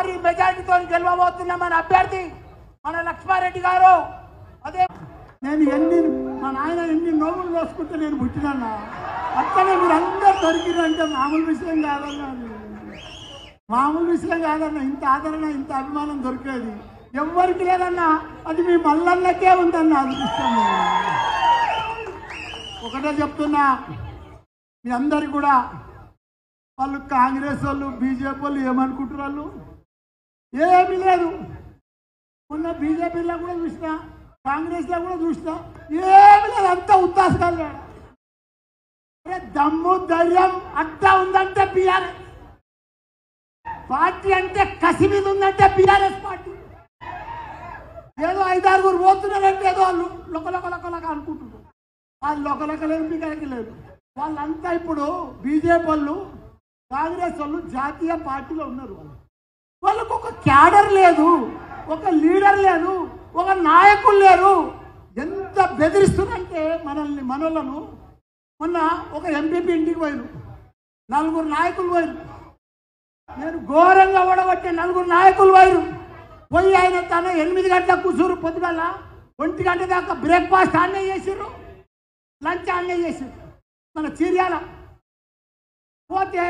భారీ మెజారిటీతో గెలవబోతున్న మన అభ్యర్థి మన లక్ష్మారెడ్డి గారు. అదే మా నాయన ఎన్ని నోములు వేసుకుంటే నేను పుట్టినన్నా అట్లనే మీరు అందరూ దొరికిరంటే మామూలు విషయం కాదన్నా, మామూలు విషయం కాదన్నా. ఇంత ఆదరణ ఇంత అభిమానం దొరికేది ఎవ్వరికి లేదన్నా, అది మీ మల్లన్నకే ఉందన్న అదృష్టం. ఒకటే చెప్తున్నా మీ అందరికి కూడా, వాళ్ళు కాంగ్రెస్ వాళ్ళు బీజేపీ వాళ్ళు ఏమనుకుంటున్నారు, ఏమీ లేదు. మొన్న బీజేపీలో కూడా చూసినా, కాంగ్రెస్లో కూడా చూసినా, ఏమి లేదు, అంతా ఉత్తాసకాలు. దమ్ము ధైర్యం అంతా ఉందంటే బీఆర్ఎస్ పార్టీ, అంటే కసి మీద ఉందంటే బీఆర్ఎస్ పార్టీ. ఏదో 5-6 పోతున్నారంటే ఏదో వాళ్ళు లొకలొక అనుకుంటున్నారు. వాళ్ళు లొకలొకలేదు, బీఆర్కి లేదు. వాళ్ళంతా ఇప్పుడు బీజేపీ వాళ్ళు కాంగ్రెస్ వాళ్ళు జాతీయ పార్టీలో ఉన్నారు. వాళ్ళకు ఒక క్యాడర్ లేదు, ఒక లీడర్ లేదు, ఒక నాయకులు లేరు. ఎంత బెదిరిస్తున్నారంటే మనోళ్ళను. మొన్న ఒక ఎంపీపీ ఇంటికి పోయారు, 4 నాయకులు పోయారు. నేను ఘోరంగా ఓడగొట్టే 4 నాయకులు పోయి ఆయన తన 8 గంటలకు కూర్చోరు, పొద్దుగల 1 గంట దాకా బ్రేక్ఫాస్ట్ ఆన్నే చేసారు, లంచ్ ఆన్నే చేసారు. మన చీర్యాల పోతే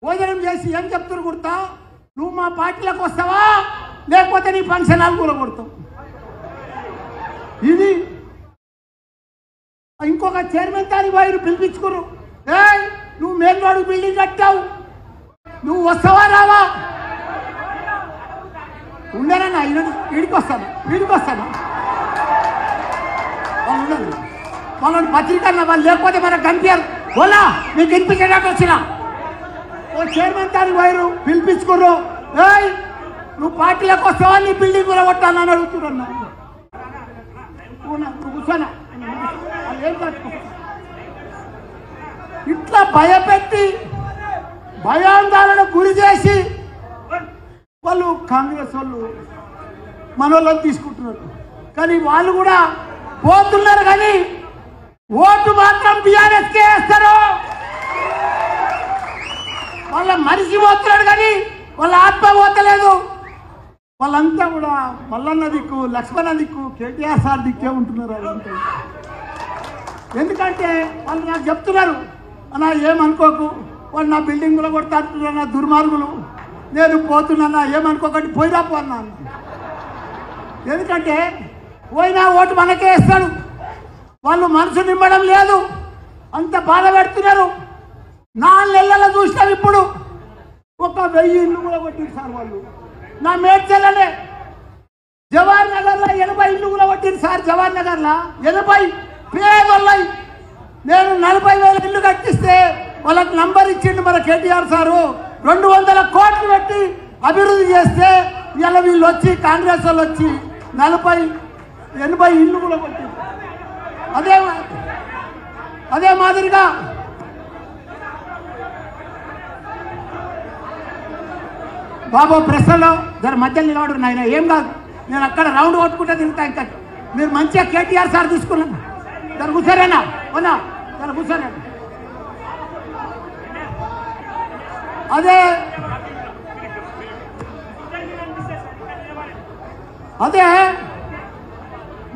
భోజనం చేసి ఏం చెప్తారు గుర్తా, నువ్వు మా పార్టీలకు వస్తావా లేకపోతే నీ ఫంక్షన్ హాల్ కూలగొడతావు. ఇది ఇంకొక చైర్మన్ తాని వారు పిలిపించుకున్నారు, ఏయ్ నువ్వు మెయిన్ రోడ్ బిల్డింగ్ కట్టావు, నువ్వు వస్తావా రావా. ఉండేనన్నా వీడికి వస్తాను వాళ్ళు ఉండదు. వాళ్ళని పత్రికన్నా వాళ్ళు లేకపోతే మనకు కనిపించారు. ఓలా నీకు వినిపించేటట్టు వచ్చిన ఓ చైర్మన్ తాని వారు పిలిపించుకున్నారు, ఏయ్ నువ్వు పార్టీలకు వస్తావా నీ బిల్డింగ్ కూడా కొట్టాలని అడుగుతున్నా. కూర్చోనా ఇట్లా భయపెట్టి భయాందోళన గురి చేసి వాళ్ళు కాంగ్రెస్ వాళ్ళు మనోళ్ళని తీసుకుంటున్నారు. కానీ వాళ్ళు కూడా పోతున్నారు, కానీ ఓటు మాత్రం బీఆర్ఎస్కే వేస్తారు. వాళ్ళ మనిషి పోతున్నాడు కానీ వాళ్ళ ఆత్మ పోతలేదు. వాళ్ళంతా కూడా మల్లన్న దిక్కు, లక్ష్మణ దిక్కు, కేటీఆర్ సార్ దిక్కే ఉంటున్నారు. వాళ్ళంతా ఎందుకంటే వాళ్ళు నాకు చెప్తున్నారు, అన్నా ఏమనుకోకు, వాళ్ళు నా బిల్డింగ్ కూడా కొడతా అంటున్నారు, నా దుర్మార్గులు, నేను పోతున్నా ఏమనుకోకండి పోయిరాపు అన్నాను. ఎందుకంటే పోయినా ఓటు మనకే వేస్తాడు. వాళ్ళు మనసు నింపడం లేదు, అంత బాధ పెడుతున్నారు. 4 నెలల్లో చూసినాం. ఇప్పుడు 1000 ఇల్లు కూడా కొట్టిరు సార్ వాళ్ళు. నా మేడ్చల్లనే జవహర్ నగర్లో 80 ఇల్లు కూడా కొట్టిరు సార్. జవహర్ నగర్లో 80 పేదోళ్ళై. నేను 40,000 ఇల్లు కట్టిస్తే వాళ్ళకి నంబర్ ఇచ్చిండు మన కేటీఆర్ సారు. 200 కోట్లు పెట్టి అభివృద్ధి చేస్తే ఇలా వీళ్ళు వచ్చి కాంగ్రెస్ వాళ్ళు వచ్చి 40-80 ఇల్లు కూడా కొట్టిరు. అదే మాదిరిగా బాబు ప్రెస్లో జర మధ్యలో నిలబడరు నాయన, ఏం కాదు, నేను అక్కడ రౌండ్ కొట్టుకుంటే తిరుగుతా. ఇంకా మీరు మంచిగా కేటీఆర్ సార్ తీసుకున్నాను. జర కూర్చోరేనా అవునా, జర కూర్చోరే. అదే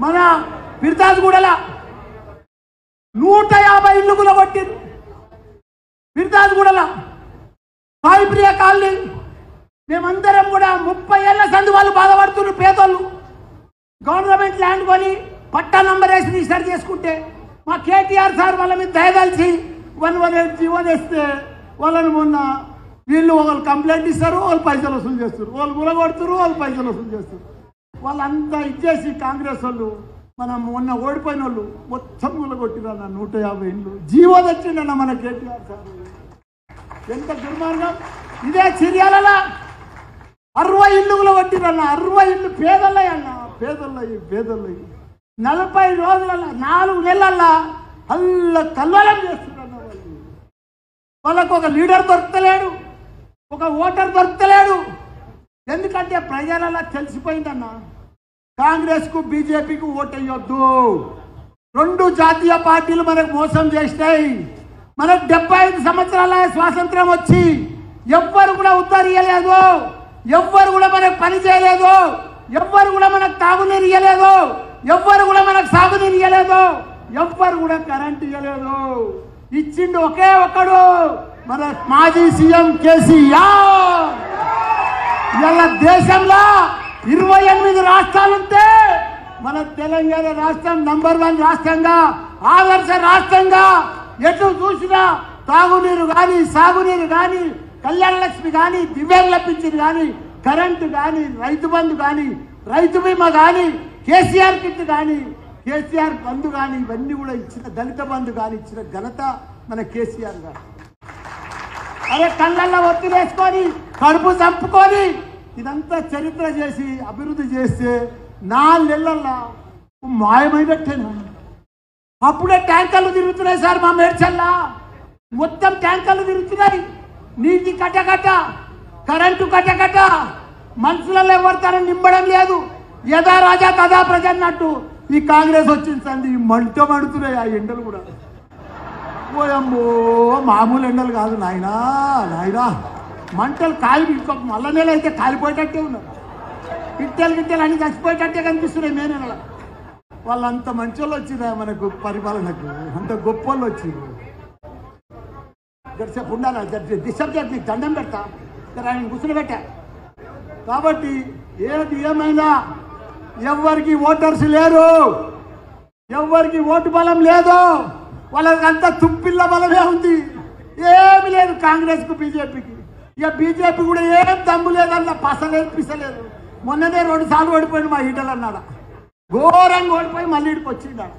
మన ఫిర్దాజ్గూడలో 150 ఇల్లు కూడా కొట్టింది. ఫిర్దాజ్గూడలో సాయిప్రియ కాలనీ మేమందరం కూడా 30 ఏళ్ల సంది వాళ్ళు బాధపడుతున్నారు. పేదోళ్ళు గవర్నమెంట్ ల్యాండ్ కొని పట్టా నంబర్ వేసి రిజిస్టర్ చేసుకుంటే మా కేటీఆర్ సార్ వాళ్ళ మీద దయదలిచి 118 జీవో తెస్తే వాళ్ళని మొన్న వీళ్ళు ఒకళ్ళు కంప్లైంట్ ఇస్తారు, వాళ్ళు పైసలు వసూలు చేస్తారు, వాళ్ళు గులగొడుతున్నారు, వాళ్ళు పైసలు వసూలు చేస్తారు. వాళ్ళంతా ఇచ్చేసి కాంగ్రెస్ వాళ్ళు మనం మొన్న ఓడిపోయిన వాళ్ళు మొత్తం గులగొట్టిరన్న 150 ఇల్లు జీవో తెచ్చిండన్న మన కేటీఆర్ సార్. ఎంత దుర్మార్గం. ఇదే చర్యాలలో 60 ఇల్లు కూడా కొట్టిరన్న, 60 ఇల్లు పేదలయ్య అన్న, పేదలయ్యి 40 రోజులలో 4 నెలల్లో కల్లోలం చేస్తున్నారు. వాళ్ళకు ఒక లీడర్ దొరకలేడు, ఒక ఓటర్ దొరకలేడు. ఎందుకంటే ప్రజలలో తెలిసిపోయిందన్న, కాంగ్రెస్కు బీజేపీకి ఓటేయొద్దు. 2 జాతీయ పార్టీలు మనకు మోసం చేసినాయి. మనకు 75 సంవత్సరాల స్వాతంత్రం వచ్చి ఎవ్వరు కూడా ఉత్తరీయలేదు, ఎవ్వరు మనకు పని చేయలేదు, ఎవ్వరు కూడా మనకు తాగునీరు ఇవ్వలేదు, ఎవ్వరు కూడా మనకు సాగునీరు ఇవ్వలేదు, ఎవ్వరు కూడా కరెంట్ ఇవ్వలేదు. ఇచ్చిండు ఒకే ఒక్కడు, మన మాజీ సీఎం కేసీఆర్. ఇలా దేశంలో 28 రాష్ట్రాలుంటే మన తెలంగాణ రాష్ట్రం నంబర్ 1 రాష్ట్రంగా, ఆదర్శ రాష్ట్రంగా. ఎటు చూసినా తాగునీరు కానీ, సాగునీరు కానీ, కళ్యాణ లక్ష్మి కానీ, దివ్యాంగుల పింఛన్ కానీ, కరెంటు కానీ, రైతు బంధు కానీ, రైతు బీమా కానీ, కేసీఆర్ కిట్ కానీ, కేసీఆర్ బంధు కానీ, ఇవన్నీ కూడా ఇచ్చిన, దళిత బంధు కానీ ఇచ్చిన ఘనత మన కేసీఆర్ గారు. అరే కళ్ళల్లో ఒత్తిడి వేసుకొని, కడుపు చంపుకొని ఇదంతా చరిత్ర చేసి అభివృద్ధి చేస్తే 4 నెలల్లో మాయమైనట్టేనా? అప్పుడే ట్యాంకర్లు తిరుగుతున్నాయి సార్ మా మేడ్చల్లా, మొత్తం ట్యాంకర్లు తిరుగుతున్నాయి. నీటి కట్టకట్ట, కరెంటు కట్టకట్ట, మనుషులలో ఎవరితోనూ నింపడం లేదు. యథా రాజా తదా ప్రజ అన్నట్టు ఈ కాంగ్రెస్ వచ్చింది. మంట మండుతున్నాయి ఆ ఎండలు కూడా. ఓయమ్మో మామూలు ఎండలు కాదు నాయనా, నాయనా మంటలు కాలి ఇంకొక మల్ల నెల అయితే కాలిపోయేటట్టే ఉన్నారు. గిట్టెలు అన్ని చచ్చిపోయేటట్టే కనిపిస్తున్నాయి మే నెల. వాళ్ళంత మంచి వాళ్ళు వచ్చిందా మనకు పరిపాలనకు, అంత గొప్ప వాళ్ళు వచ్చింది. జరసేపు ఉండాలా, డిస్టర్బ్ చేసి నీకు దండం పెడతా, ఆయన కూర్చుని పెట్టా. కాబట్టి ఏది ఏమైనా ఎవరికి ఓటర్స్ లేరు, ఎవరికి ఓటు బలం లేదు, వాళ్ళకంతా తుప్పిల్ల బలమే ఉంది. ఏమి లేదు కాంగ్రెస్కు బీజేపీకి. ఇక బీజేపీ కూడా ఏం దమ్ము లేదన్న పసలేదు పిసలేదు. మొన్ననే 2 సార్లు ఓడిపోయింది మా ఈటలు అన్నాడు, ఘోరంగా ఓడిపోయి మళ్ళీ ఇడికి వచ్చిండాడు.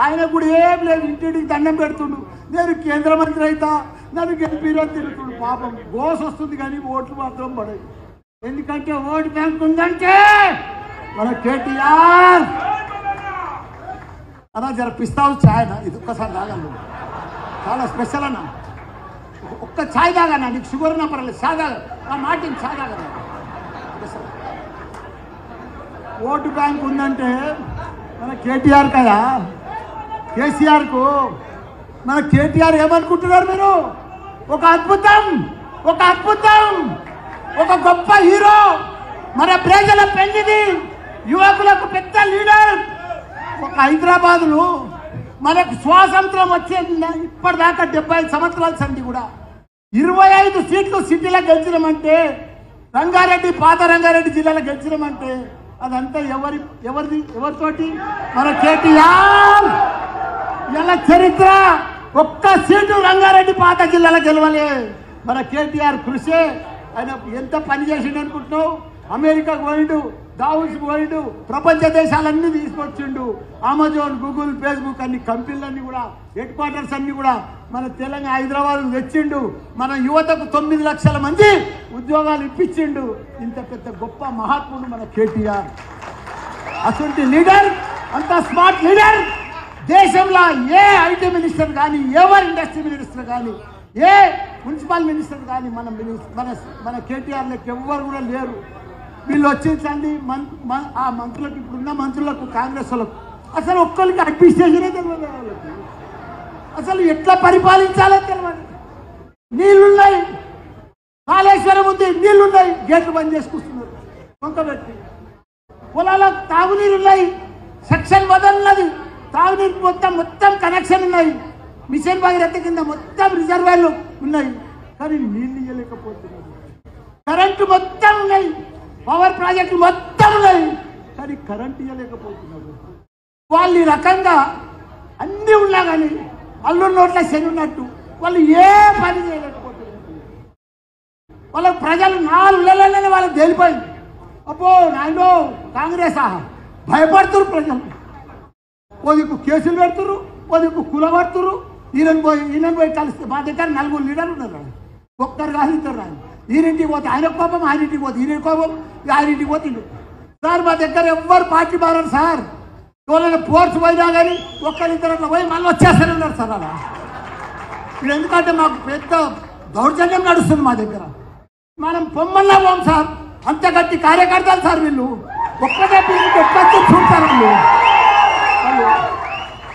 ఆయన కూడా ఏం లేదు, ఇంటికి దండం పెడుతుండు, నేను కేంద్ర మంత్రి అవుతా, నన్ను గెలిపిరని తిరుగుతుండు. పాపం గోస్ వస్తుంది కానీ ఓట్లు మాత్రం పడదు. ఎందుకంటే ఓటు బ్యాంక్ ఉందంటే మన కేటీఆర్ అలా జరిపిస్తావు. ఛాయ్ ఇది ఒక్కసారి తాగలను, చాలా స్పెషల్ అన్న. ఒక్క ఛాయ్ తాగన్నా, నీకు షుగర్ ఉన్నా పర్వాలేదు, ఛాయ్ తాగ, ఆ మాటిని ఛాయ్ తాగన్నా. ఓటు బ్యాంక్ ఉందంటే మన కేటీఆర్ కదా, కేసీఆర్కు. మన కేటీఆర్ ఏమనుకుంటున్నారు మీరు? ఒక అద్భుతం, ఒక అద్భుతం, ఒక గొప్ప హీరో, మన ప్రజల పెళ్లిది, యువకులకు పెద్ద లీడర్. ఒక హైదరాబాదును మనకు స్వాతంత్రం వచ్చేది ఇప్పటిదాకా 75 సంవత్సరాల సంధి కూడా 25 సీట్లు సిటీలో గెలిచినామంటే, రంగారెడ్డి పాత రంగారెడ్డి జిల్లాలో గెలిచినామంటే అదంతా ఎవరితోటి? మన కేటీఆర్. ఇలా చరిత్ర ఒక్క సీటు రంగారెడ్డి పాత జిల్లాలో గెలవలే, మన కేటీఆర్ కృషి. ఆయన ఎంత పని చేసిండు అనుకుంటున్నావు? అమెరికాకు పోయిండు, దావోస్ పోయిండు, ప్రపంచ దేశాలన్నీ తీసుకొచ్చిండు. అమెజాన్, గూగుల్, ఫేస్బుక్ అన్ని కంపెనీలన్నీ కూడా, హెడ్ క్వార్టర్స్ అన్ని కూడా మన తెలంగాణ హైదరాబాద్ తెచ్చిండు. మన యువతకు 9 లక్షల మంది ఉద్యోగాలు ఇప్పించిండు. ఇంత పెద్ద గొప్ప మహాత్ముడు మన కేటీఆర్. అసలు లీడర్, అంత స్మార్ట్ లీడర్ దేశంలో ఏ ఐటీ మినిస్టర్ కానీ, ఎవరు ఇండస్ట్రీ మినిస్టర్ కానీ, ఏ మున్సిపల్ మినిస్టర్ కానీ మన కేటీఆర్ లెక్క ఎవ్వరు కూడా లేరు. వీళ్ళు వచ్చించండి ఆ మంత్రులకు, ఇప్పుడున్న మంత్రులకు, కాంగ్రెస్ వాళ్ళకు అసలు ఒక్కరికి అడ్మినిస్ట్రేషనే తెలియదు. వాళ్ళకి అసలు ఎట్లా పరిపాలించాలో తెలియదు. నీళ్లున్నాయి, కాళేశ్వరం ఉంది, నీళ్లున్నాయి, గేట్లు బంద్ చేసుకొస్తున్నారు కొంత పెట్టి. పొలాలకు తాగునీరున్నాయి, సెక్షన్ వదలన్నది, తాగునీరు మొత్తం కనెక్షన్ ఉన్నాయి, మిషన్ భగీరథ కింద మొత్తం రిజర్వాయర్లు ఉన్నాయి, కానీ నీళ్ళు ఇవ్వలేకపోతున్నారు. కరెంటు మొత్తం ఉన్నాయి, పవర్ ప్రాజెక్టులు మొత్తం ఉన్నాయి, కానీ కరెంటు ఇవ్వలేకపోతున్నారు. వాళ్ళు ఈ రకంగా అన్నీ ఉన్నా కానీ అల్లు నోట్ల శని ఉన్నట్టు వాళ్ళు ఏ పని చేయలేకపోతున్నారు. వాళ్ళ ప్రజలు 4 నెలలనే వాళ్ళకి తేలిపోయింది. అబ్బో నాయనో కాంగ్రెస్ భయపడుతున్నారు ప్రజలు. ఓదికు కేసులు పెడుతున్నారు, ఓదికు కూలబడుతున్నారు. ఈయన పోయి కలిస్తే మా దగ్గర 4 లీడర్లు ఉన్నారు. ఒక్కరు కాదు, ఇద్దరు రాదు. ఈరింటికి పోతే ఆయన కోపం, ఆయనింటికి పోతే ఈయన కోపం, ఆయనింటికి పోతే సార్ మా దగ్గర ఎవ్వరు పార్టీ మారారు సార్. ఎవరైనా పోర్స్ పోయినా కానీ ఒక్కరిద్దరు అట్లా పోయి మళ్ళీ వచ్చేస్తూనే ఉన్నారు సార్ అలా. ఇప్పుడు ఎందుకంటే మాకు పెద్ద దౌర్జన్యం నడుస్తుంది మా దగ్గర. మనం పొమ్మల్లా పోం సార్, అంత గట్టి కార్యకర్తలు సార్ వీళ్ళు. ఒక్కటే పీరికి ఎట్లా చూస్తారు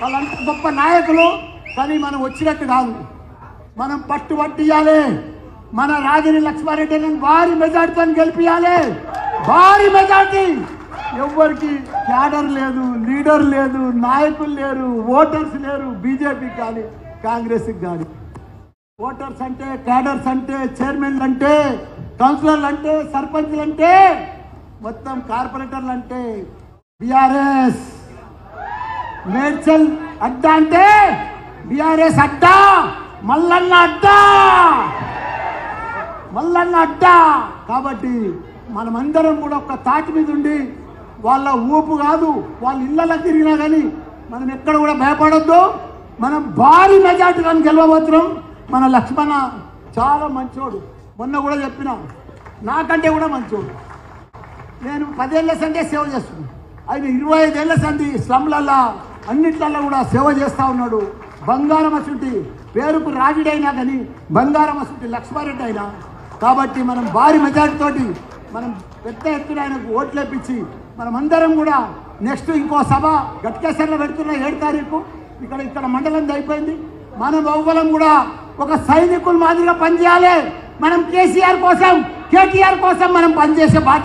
వాళ్ళంత గొప్ప నాయకులు. కానీ మనం వచ్చినట్టు కాదు, మనం పట్టుబట్టియాలి. మన రాగిని లక్ష్మారెడ్డిని భారీ మెజార్టీతో గెలిపియాలి. భారీ మెజార్టీ. ఎవరికి క్యాడర్ లేదు, లీడర్ లేదు, నాయకులు లేరు, ఓటర్స్ లేరు. బీజేపీకి కానీ కాంగ్రెస్కి కానీ ఓటర్స్ అంటే, క్యాడర్స్ అంటే, చైర్మన్లు అంటే, కౌన్సిలర్లు అంటే, సర్పంచ్లు అంటే, మొత్తం కార్పొరేటర్లు అంటే బీఆర్ఎస్. మేడ్చల్ అడ్డా అంటే బీఆర్ఎస్ అడ్డా, మల్లన్న అడ్డా, మల్లన్న అడ్డా. కాబట్టి మనమందరం కూడా ఒక తాటి మీద ఉండి, వాళ్ళ ఊపు కాదు, వాళ్ళ ఇళ్ళలో తిరిగినా కానీ మనం ఎక్కడ కూడా భయపడొద్దు. మనం భారీ మెజార్టీలను గెలవబోతున్నాం. మన లక్ష్మణ చాలా మంచోడు. మొన్న కూడా చెప్పినా, నాకంటే కూడా మంచోడు. నేను 10 ఏళ్ల సందే సేవ చేస్తున్నాను. ఆయన 25 ఏళ్ల సంది స్లమ్లల్లా అన్నిట్లల్లో కూడా సేవ చేస్తూ ఉన్నాడు. బంగారం అసుంటి పేరుకు రాజుడైనా కానీ బంగారం అసుంటి లక్ష్మారెడ్డి అయినా. కాబట్టి మనం భారీ మెజార్టీతోటి మనం పెద్ద ఎత్తున ఆయనకు ఓట్లు వేపించి మనమందరం కూడా నెక్స్ట్ ఇంకో సభ గట్కేశ్వర్లో పెడుతున్న 7 తారీఖు ఇక్కడ మండలం అయిపోయింది. మనం ఎవ్వరం కూడా ఒక సైనికుల మాదిరిగా పనిచేయాలి. మనం కేసీఆర్ కోసం, కేటీఆర్ కోసం మనం పనిచేసే బాధ్యత